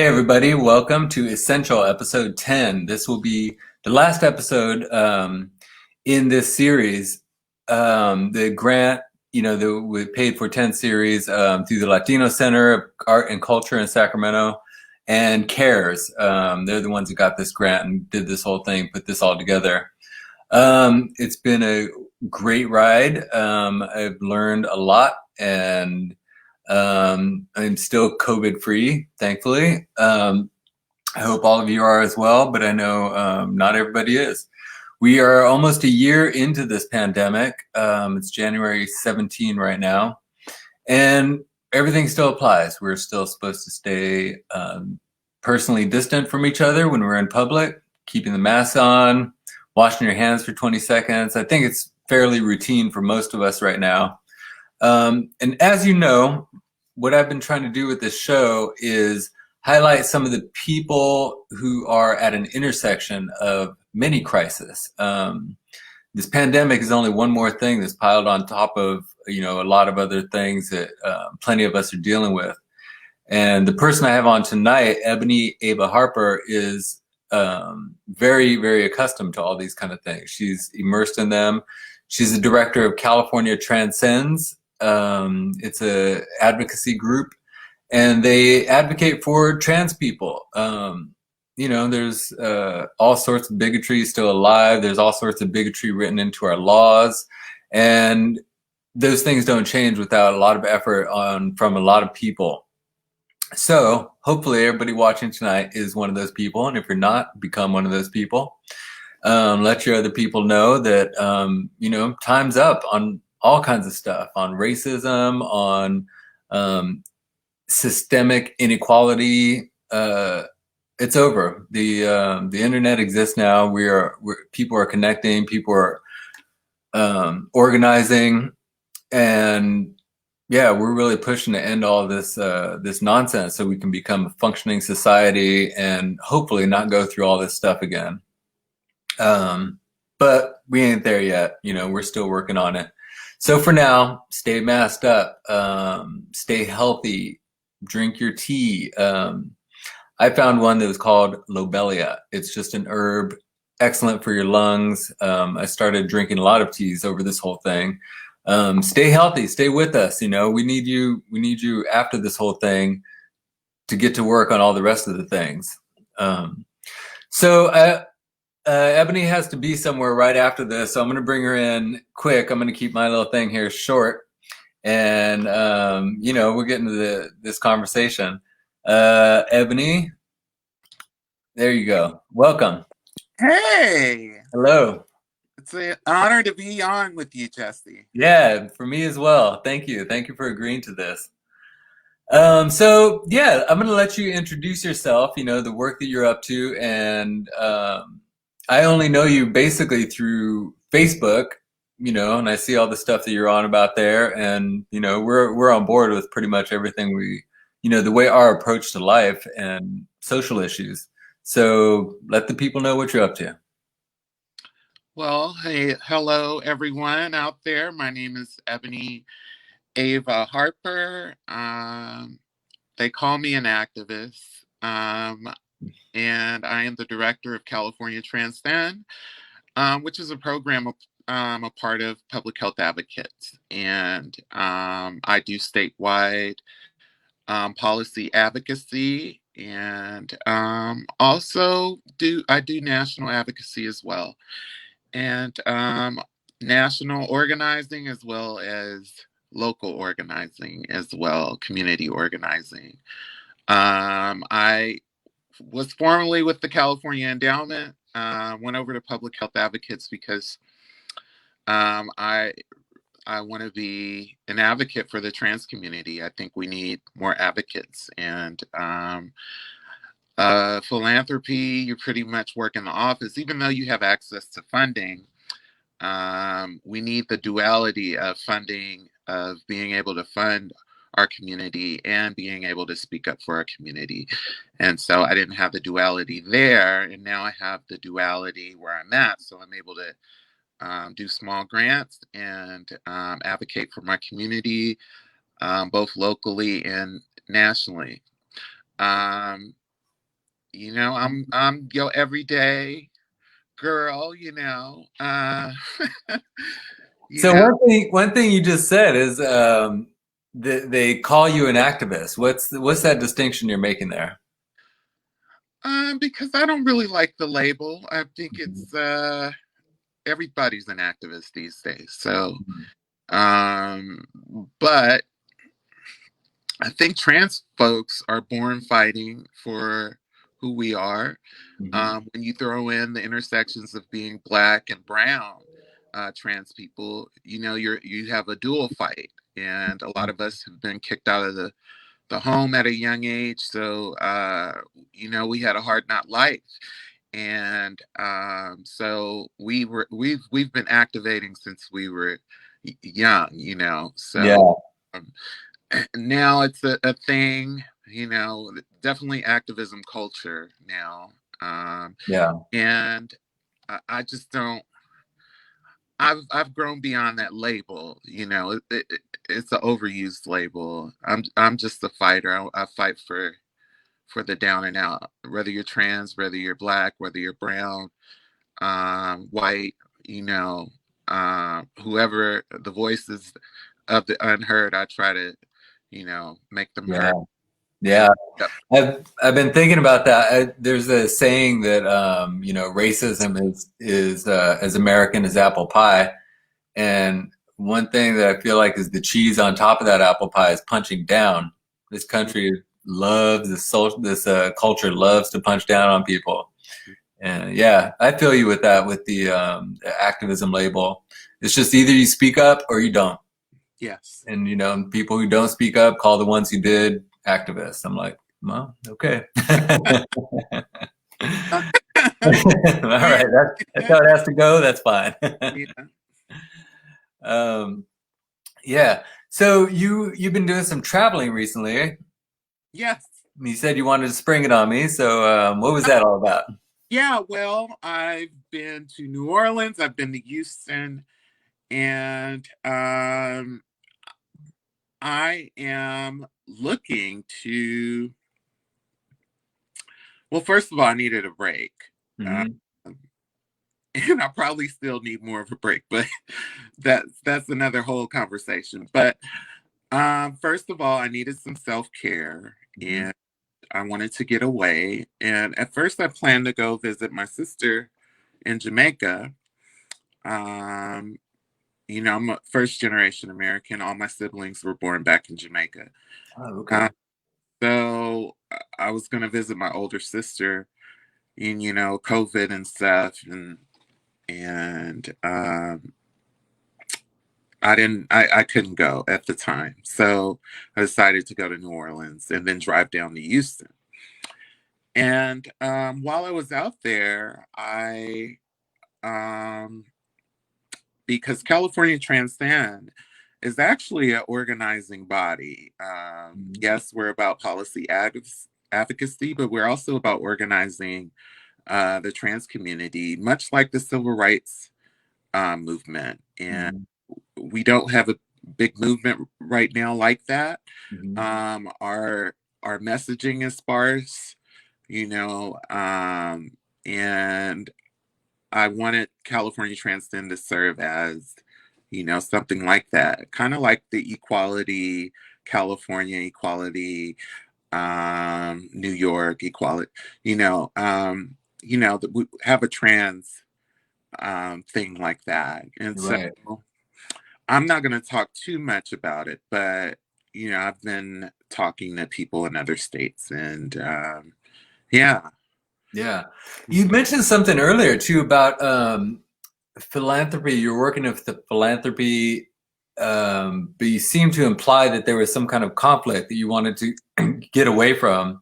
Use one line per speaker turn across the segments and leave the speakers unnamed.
Hey everybody, welcome to Essential episode 10. This will be the last episode in this series. The grant, that we paid for 10 series through the Latino Center of Art and Culture in Sacramento and CARES. They're the ones who got this grant and did this whole thing, put this all together. It's been a great ride. I've learned a lot and I'm still COVID free, thankfully. I hope all of you are as well, but I know not everybody is. We are almost a year into this pandemic. It's January 17 right now, and everything still applies. We're still supposed to stay personally distant from each other when we're in public, keeping the mask on, washing your hands for 20 seconds. I think it's fairly routine for most of us right now. And as you know, what I've been trying to do with this show is highlight some of the people who are at an intersection of many crises. This pandemic is only one more thing that's piled on top of, a lot of other things that plenty of us are dealing with. And the person I have on tonight, Ebony Ava Harper, is very, very accustomed to all these kind of things. She's immersed in them. She's the director of California Transcends. It's a advocacy group, and they advocate for trans people. There's all sorts of bigotry still alive. There's all sorts of bigotry written into our laws, and those things don't change without a lot of effort from a lot of people. So hopefully everybody watching tonight is one of those people, and if you're not, become one of those people. Let your other people know that time's up on all kinds of stuff, on racism, on systemic inequality. It's over. The internet exists now. People are connecting. People are organizing, and yeah, we're really pushing to end all this this nonsense so we can become a functioning society and hopefully not go through all this stuff again. But we ain't there yet. We're still working on it. So for now, stay masked up, stay healthy, drink your tea. I found one that was called Lobelia. It's just an herb, excellent for your lungs. I started drinking a lot of teas over this whole thing. Stay healthy, stay with us. We need you after this whole thing to get to work on all the rest of the things. Ebony has to be somewhere right after this, so I'm going to bring her in quick. I'm going to keep my little thing here short, and we'll get into this conversation. Ebony, there you go. Welcome.
Hey,
Hello.
it's an honor to be on with you, Jesse.
Yeah, for me as well. Thank you. Thank you for agreeing to this. Yeah, I'm going to let you introduce yourself, the work that you're up to, and I only know you basically through Facebook, and I see all the stuff that you're on about there, and we're on board with pretty much everything the way our approach to life and social issues. So let the people know what you're up to.
Well, hey, hello everyone out there. My name is Ebony Ava Harper. They call me an activist, and I am the director of California Transcend, which is a program a part of Public Health Advocates, and I do statewide policy advocacy, and also I do national advocacy as well, and national organizing as well as local organizing as well, community organizing. I was formerly with the California Endowment, went over to Public Health Advocates because I want to be an advocate for the trans community. I think we need more advocates, and philanthropy, you pretty much work in the office, even though you have access to funding. We need the duality of funding, of being able to fund our community and being able to speak up for our community. And so I didn't have the duality there, and now I have the duality where I'm at. So I'm able to do small grants and advocate for my community, both locally and nationally. I'm your everyday girl, you
So
know.
one thing you just said is they call you an activist. What's that distinction you're making there?
Because I don't really like the label. I think
Mhm.
it's everybody's an activist these days. So,
Mhm.
um, but I think trans folks are born fighting for who we are.
Mhm.
When you throw in the intersections of being black and brown trans people, you have a dual fight, and a lot of us have been kicked out of the home at a young age. So we had a hard not life, and so we've been activating since we were young. So
Yeah,
um, now it's a thing. Definitely activism culture now,
yeah,
and I just don't. I've grown beyond that label. It's an overused label. I'm just a fighter. I fight for the down and out. Whether you're trans, whether you're black, whether you're brown, white, whoever the voices of the unheard, I try to, make them
yeah,
heard. And
yeah.
yep.
I've been thinking about that. There's a saying that racism is as American as apple pie, and one thing that I feel like is the cheese on top of that apple pie is punching down. This country loves this culture loves to punch down on people. And yeah, I feel you with that, with the activism label. It's just either you speak up or you don't.
Yes.
And people who don't speak up call the ones who did activists. I'm like, well, okay. All right, that's how it has to go. That's fine.
Yeah.
um, yeah. So you've been doing some traveling recently, eh?
Yes.
You said you wanted to spring it on me. So what was that all about?
Yeah. Well, I've been to New Orleans. I've been to Houston, and I am looking to. Well, first of all, I needed a break. Uh,
Hmm.
and I probably still need more of a break, but that's another whole conversation. But first of all, I needed some self-care,
Hmm.
and I wanted to get away. And at first, I planned to go visit my sister in Jamaica. Um, I'm a first generation American. All my siblings were born back in Jamaica.
Oh, okay.
Uh, so I was going to visit my older sister in, COVID and stuff, and I couldn't go at the time. So I decided to go to New Orleans and then drive down to Houston. And while I was out there, um, because California Transcend is actually an organizing body.
Mhm.
Yes, we're about policy advocacy, but we're also about organizing the trans community, much like the civil rights movement. And
Mhm.
we don't have a big movement right now like that.
Mhm.
Our messaging is sparse, and I wanted California Transcend to serve as, something like that, kind of like the equality, California equality, New York equality, that we have a trans thing like that. And so
Right.
I'm not going to talk too much about it, but I've been talking to people in other states, and yeah.
Yeah. You mentioned something earlier too about philanthropy. You're working with the philanthropy, but you seem to imply that there was some kind of conflict that you wanted to get away from.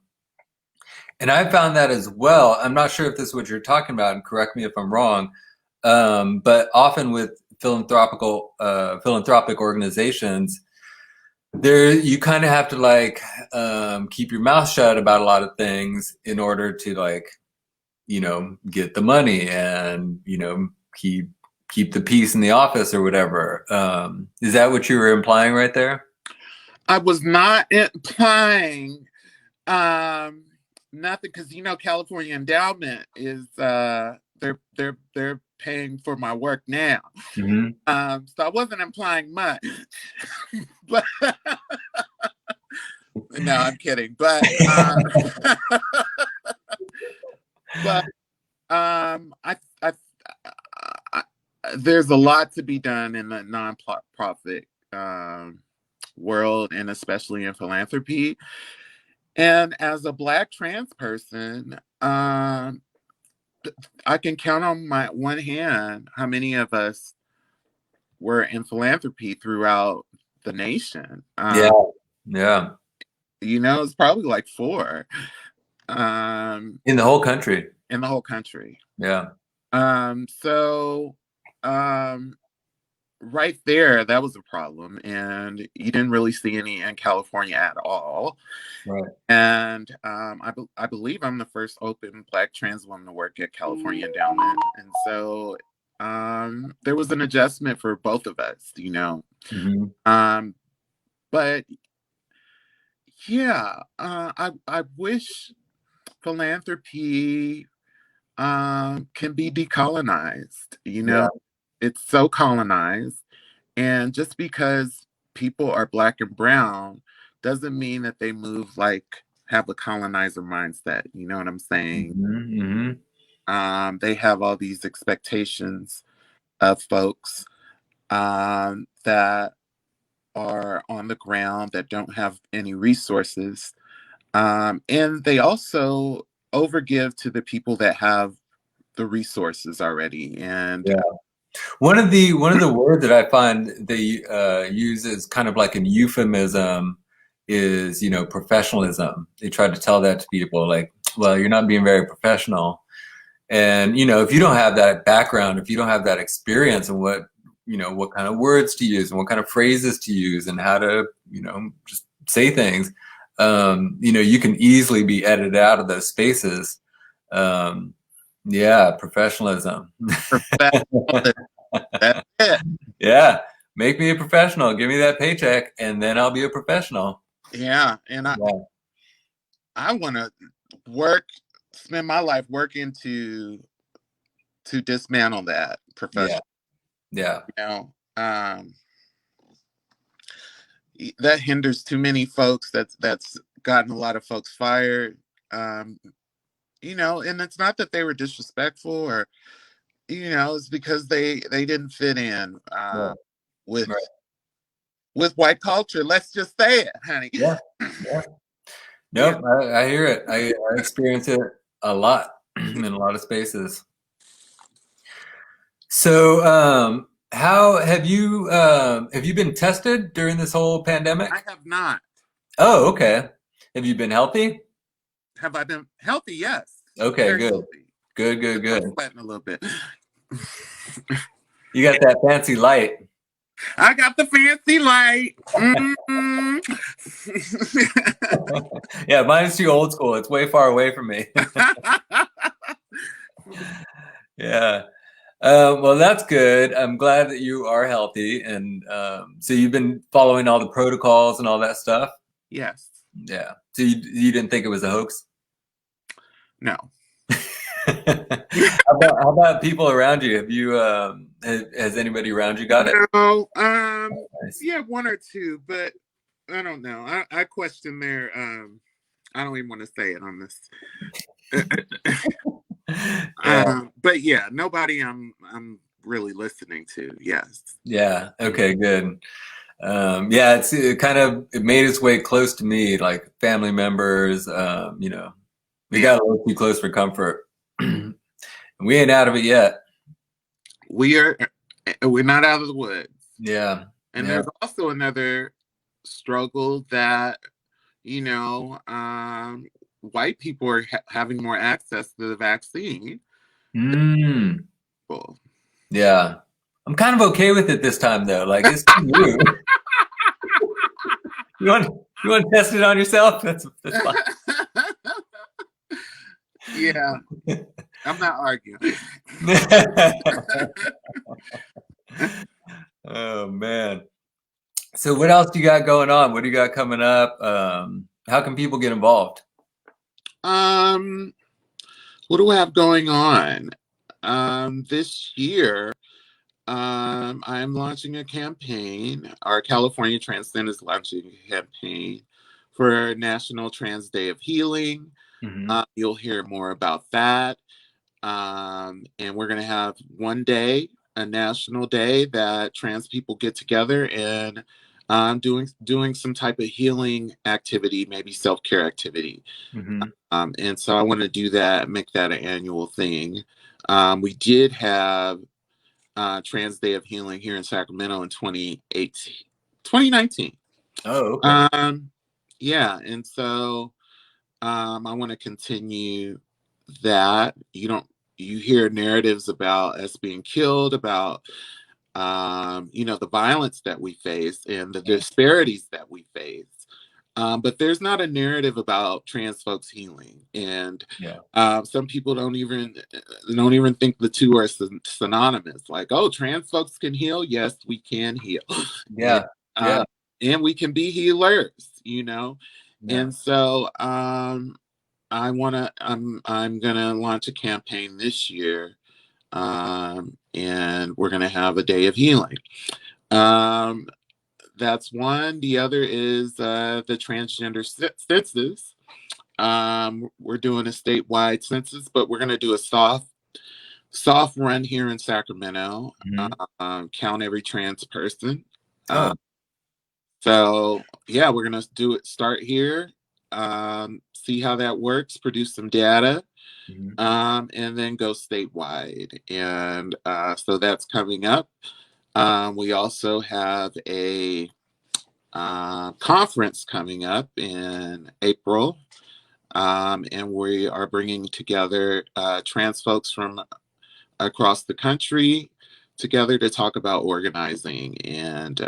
And I found that as well. I'm not sure if this is what you're talking about, and correct me if I'm wrong. But often with philanthropic organizations, there you kind of have to like keep your mouth shut about a lot of things in order to like get the money and keep the peace in the office or whatever. Is that what you were implying right there?
I was not implying. Um, Nothing, because California Endowment is they're paying for my work now.
Mm-hmm.
So I wasn't implying much. But no, I'm kidding. But but I there's a lot to be done in the nonprofit world, and especially in philanthropy. And as a Black trans person, I can count on my one hand how many of us were in philanthropy throughout the nation.
Yeah. Yeah.
It's probably like four um,
In the whole country.
in the whole country.
Yeah.
So right there, that was a problem. And you didn't really see any in California at all.
Right.
And I believe I'm the first open Black trans woman to work at California Endowment. And so there was an adjustment for both of us,
Mm-hmm.
But yeah, I wish philanthropy can be decolonized.
Yeah.
It's so colonized, and just because people are Black and brown doesn't mean that they have a colonizer mindset. You know what I'm saying?
Mm-hmm. Mm-hmm.
They have all these expectations of folks that are on the ground that don't have any resources. And they also overgive to the people that have the resources already. And
Yeah. One of the words that I find they use as kind of like an euphemism is, professionalism. They try to tell that to people like, well, you're not being very professional. And, if you don't have that background, if you don't have that experience and what kind of words to use and what kind of phrases to use and how to, just say things, you can easily be edited out of those spaces. Yeah, professionalism.
that's it.
Yeah, make me a professional. Give me that paycheck, and then I'll be a professional.
Yeah, and I want to spend my life working to dismantle that profession.
Yeah.
That hinders too many folks. That's gotten a lot of folks fired. And it's not that they were disrespectful or it's because they didn't fit in with
Right.
with white culture. Let's just say it, honey.
Yeah. Nope, I hear it. I experience it a lot in a lot of spaces. So, how have you been tested during this whole pandemic?
I have not.
Oh, okay. Have you been healthy?
Have I been healthy? Yes.
Okay,
Very
good.
healthy.
Good.
I'm sweating a little bit.
You got that fancy light.
I got the fancy light. Mm-hmm.
Yeah, mine's too old school. It's way far away from me. Yeah. Well, that's good. I'm glad that you are healthy. And so you've been following all the protocols and all that stuff?
Yes.
Yeah. So you didn't think it was a hoax?
No.
How about people around you? Have you has anybody around you got it?
No.
Nice.
Yeah, one or two, but I don't know. I question their I don't even want to say it on this.
Yeah.
But yeah, nobody I'm really listening to. Yes.
Yeah. Okay, good. Yeah, it made its way close to me, like family members, we got a little too close for comfort. We ain't out of it yet.
We're not out of the woods.
Yeah.
And there's also another struggle that, white people are having more access to the vaccine. Cool.
Yeah. I'm kind of okay with it this time though. Like it's new. You want to test it on yourself? That's fine.
Yeah. I'm not arguing.
Oh man. So what else do you got going on? What do you got coming up? How can people get involved?
Um, what do I have going on? This year, I'm launching a campaign. Our California Trans Center is launching a campaign for National Trans Day of Healing.
Mm-hmm.
You'll hear more about that. And we're going to have one day, a national day that trans people get together and doing some type of healing activity, maybe self-care activity.
Mm-hmm.
And so I want to do that, make that an annual thing. We did have Trans Day of Healing here in Sacramento in 2018, 2019.
Oh, okay.
Um, yeah, and so I want to continue that. You hear narratives about us being killed, about the violence that we face and the disparities that we face. But there's not a narrative about trans folks healing, and
Yeah.
some people don't even think the two are synonymous. Like, oh, trans folks can heal. Yes, we can heal, and,
Yeah. Yeah.
uh, and we can be healers.
Yeah.
And so I'm gonna launch a campaign this year, and we're gonna have a day of healing. Um, that's one. The other is the transgender census. We're doing a statewide census, but we're going to do a soft run here in Sacramento.
Mm-hmm.
Count every trans person.
Oh.
So yeah, we're going to start here. See how that works. Produce some data.
Mm-hmm.
And then go statewide. And so that's coming up. We also have a conference coming up in April, and we are bringing together trans folks from across the country together to talk about organizing and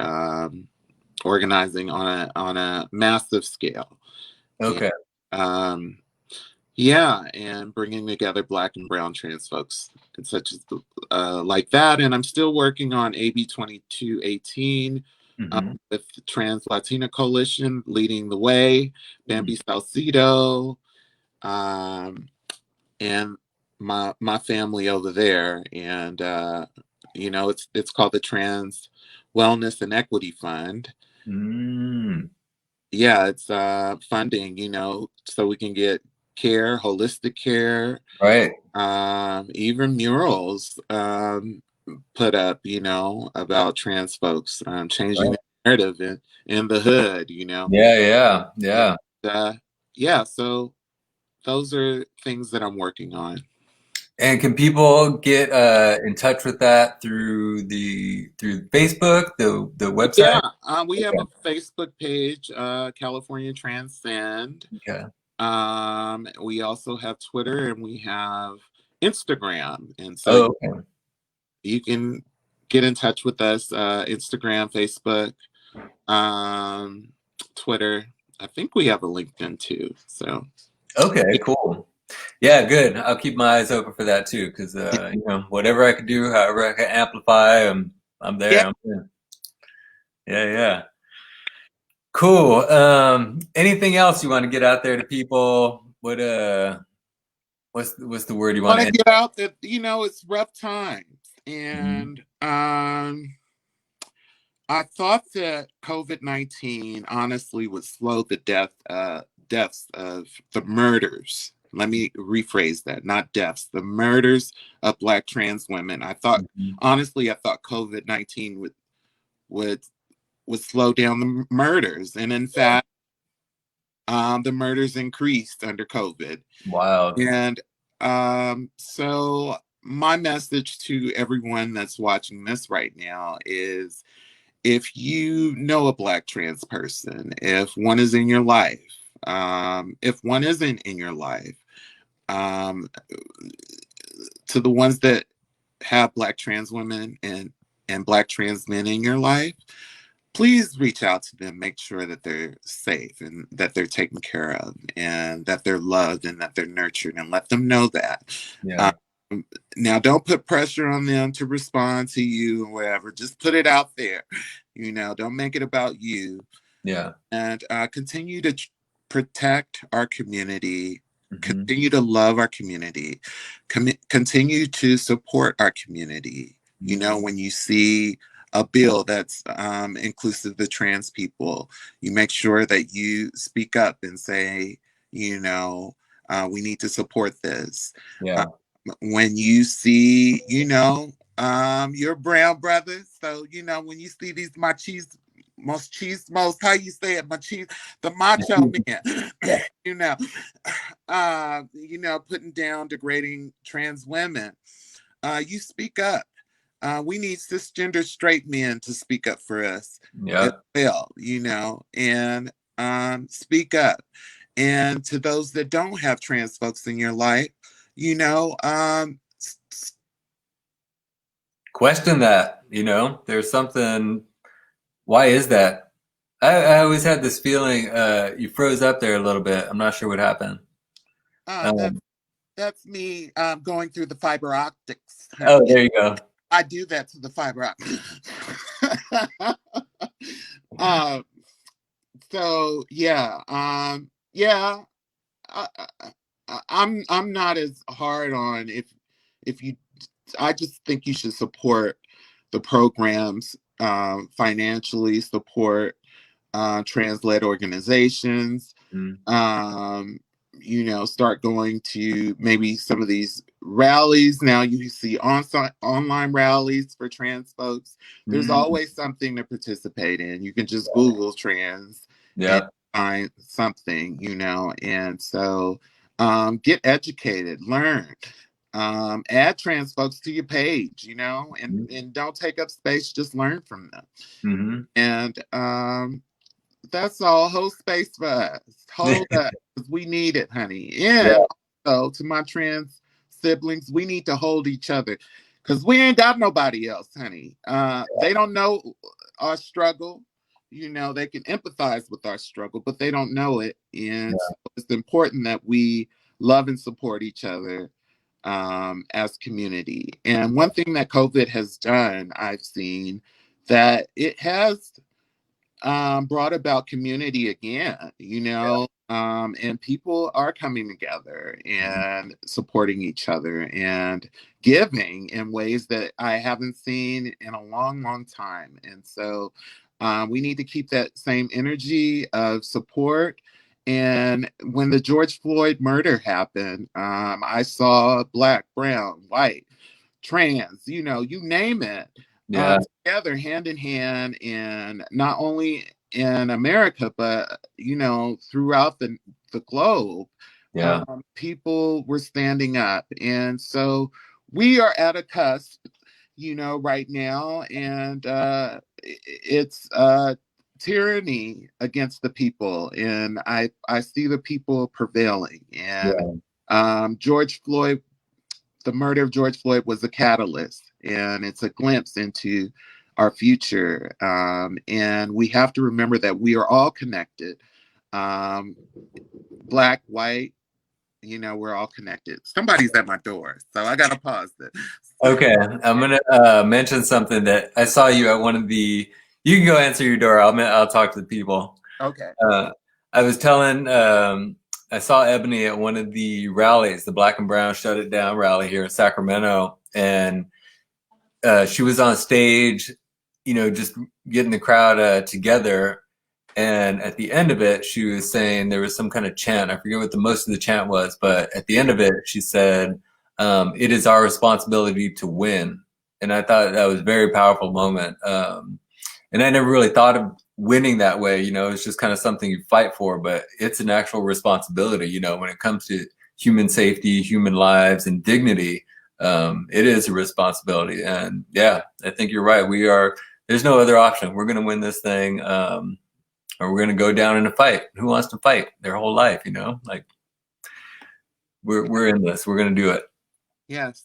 organizing on a massive scale. And,
Okay.
um, yeah, and bringing together Black and Brown trans folks and such as like that. And I'm still working on AB 2218
Mm-hmm.
with the Trans Latina Coalition leading the way,
Mm-hmm.
Bambi Salcido, um, and my family over there. And it's called the Trans Wellness and Equity Fund.
Mm.
Yeah, it's funding, so we can get care, holistic care,
Right.
even murals put up, about trans folks, changing
Right.
the narrative in the hood.
Yeah. Yeah.
And
Yeah.
yeah, so those are things that I'm working on.
And can people get in touch with that through Facebook, the website?
Yeah, we have
Okay.
a Facebook page, California Transcend.
Okay.
We also have Twitter and we have Instagram, and so
Oh, okay.
you can get in touch with us. Instagram, Facebook, um, Twitter. I think we have a LinkedIn too. So
Okay, cool. Yeah, good. I'll keep my eyes open for that too, because whatever I can do, however I can amplify, I'm
yeah,
there. I'm in. Yeah, yeah. Cool. Anything else you want to get out there to people? What's the word you
I
want
want
to
to
end?
get out that it's rough times,
Mhm.
and I thought that COVID-19 honestly would slow the deaths of the murders. Let me rephrase that, not deaths, the murders of Black trans women.
Mhm.
I thought COVID-19 would would slow down the murders, and in fact, the murders increased under COVID.
Wild.
And so my message to everyone that's watching this right now is, if you know a Black trans person, if one is in your life, if one isn't in your life, um, to the ones that have Black trans women and Black trans men in your life, please reach out to them. Make sure that they're safe and that they're taken care of and that they're loved and that they're nurtured, and let them know that.
Yeah.
Um, Now, don't put pressure on them to respond to you or whatever. Just put it out there. Don't make it about you.
Yeah.
And continue to protect our community.
Mm-hmm.
continue to love our community, continue to support our community. You know, when you see a bill that's inclusive of trans people, you make sure that you speak up and say, you know, we need to support this. Uh,
Yeah.
when you see, you know, your brown brothers, so, you know, when you see these most, how you say it, the macho men,
Yeah.
you know, putting down degrading trans women, you speak up. We need cisgender straight men to speak up for us as
Yeah.
well, you know, and speak up. And to those that don't have trans folks in your life, you know,
Question that, there's something. Why is that? I always had this feeling. You froze up there a little bit. I'm not sure what happened.
that's
Um,
that's me going through the fiber optics,
oh,
honey.
there you go.
I do that to the fiber optics. uh, so yeah, yeah. I, I'm not as hard on if you. I just think you should support the programs, financially support trans-led organizations.
Mm,
um, you know, start going to maybe some of these rallies. Now you see online rallies for trans folks. There's
mm,
always something to participate in. You can just Google trans and
yeah.
find something, you know, and so get educated, learn. Add trans folks to your page, you know, and don't take up space, just learn from them.
Mm-hmm.
And that's all. Hold space for us. Hold us, 'cause we need it, honey. And
Yeah.
also to my trans siblings, we need to hold each other because we ain't got nobody else, honey. They don't know our struggle. You know, they can empathize with our struggle, but they don't know it. And so it's important that we love and support each other as community. And one thing that COVID has done, I've seen that it has brought about community again, you know, and people are coming together and supporting each other and giving in ways that I haven't seen in a long, long time. And so we need to keep that same energy of support. And when the George Floyd murder happened, I saw Black, brown, white, trans, you know, you name it,
Yeah.
together hand in hand, and not only in America, but you know, throughout the globe,
Yeah.
people were standing up, and so we are at a cusp, you know, right now, and it's tyranny against the people, and I see the people prevailing, and
Yeah.
George Floyd the murder of George Floyd was a catalyst, and it's a glimpse into our future. And we have to remember that we are all connected. Um, Black, white, you know, we're all connected. Somebody's at my door, so I gotta pause this.
Okay. I'm gonna mention something that I saw you at one of the. You can go answer your door. I'll talk to the people.
Okay.
Uh, I was telling. I saw Ebony at one of the rallies, the Black and Brown Shut It Down rally here in Sacramento, and she was on stage, just getting the crowd together. And at the end of it, she was saying there was some kind of chant. I forget what the most of the chant was, but at the end of it, she said, "It is our responsibility to win." And I thought that was a very powerful moment. And I never really thought of winning that way. It's just kind of something you fight for, but it's an actual responsibility. When it comes to human safety, human lives, and dignity, it is a responsibility. And yeah, I think you're right. There's no other option. We're going to win this thing. Or we're going to go down in a fight. Who wants to fight their whole life? Like we're in this. We're going to do it.
Yes.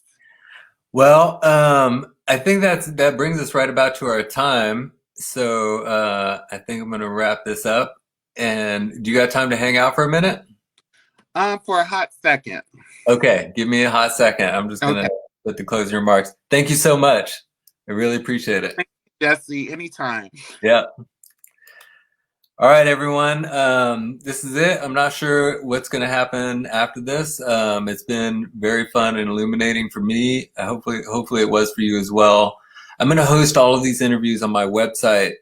Well, I think that brings us right about to our time. So I think I'm going to wrap this up. And do you got time to hang out for a minute?
For a hot second.
Okay, give me a hot second. I'm just going
Okay.
to put the closing remarks. Thank you so much. I really appreciate it.
Thank you, Jesse. Anytime.
Yeah. All right, everyone. This is it. I'm not sure what's going to happen after this. It's been very fun and illuminating for me. Hopefully it was for you as well. I'm going to host all of these interviews on my website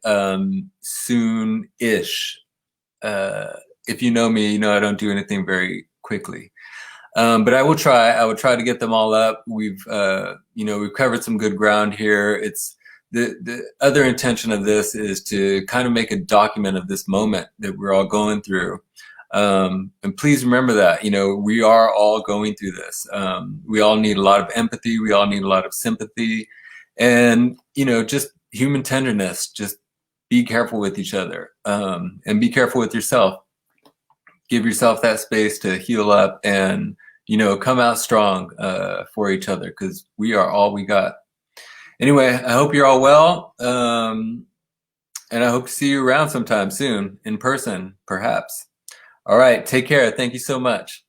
soon-ish. Uh, if you know me, you know I don't do anything very quickly. But I will try. I will try to get them all up. We've covered some good ground here. It's the other intention of this is to kind of make a document of this moment that we're all going through. And please remember that, we are all going through this. We all need a lot of empathy. We all need a lot of sympathy and, just human tenderness. Just be careful with each other, and be careful with yourself. Give yourself that space to heal up and, come out strong for each other, because we are all we got. Anyway, I hope you're all well. And I hope to see you around sometime soon, in person, perhaps. All right, take care. Thank you so much.